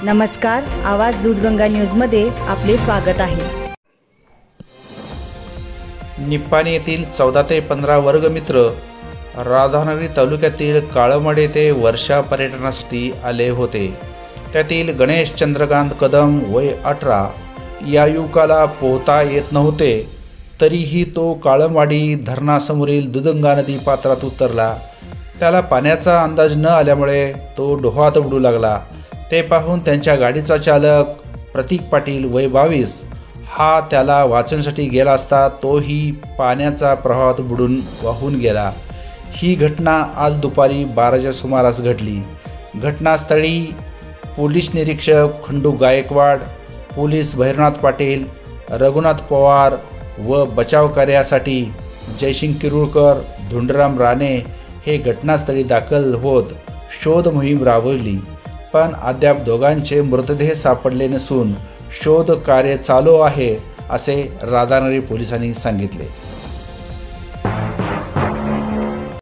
नमस्कार, आवाज दूधगंगा न्यूजमध्ये आपले स्वागत आहे। निप्पाणी येथील 14 ते 15 वर्गमित्र राधानगरी तालुक्यातील काळमड येथे वर्षा पर्यटनासाठी आले होते। त्यातील गणेश चंद्रकांत कदम वय 18 या युवकाला पोहता येत नव्हते, तरीही तो काळमवाडी धरणासमोरील दूधगंगा नदी पात्रात उतरला। त्याला पाण्याचा अंदाज न आल्यामुळे तो डोहात बुडू लागला। ते पाहून त्यांच्या गाडीचा चालक प्रतीक पाटील वय 22 हा त्याला वाचवण्यासाठी गेला असता तोही पाण्याच्या प्रवाहात बुडून वाहून गेला। ही घटना आज दुपारी 12च्या सुमारास घडली। घटनास्थळी पोलीस निरीक्षक खंडू गायकवाड, पोलीस भैरनाथ पाटील, रघुनाथ पवार व बचाव कार्यासाठी जयसिंग किरुळकर, धुंडराम राणे हे घटनास्थळी दाखल होत शोध मोहीम राबवली, पण अद्याप दोघांचे मृतदेह सापडले नसून शोध कार्य चालू आहे, असे राधानगरी पोलिसांनी सांगितले।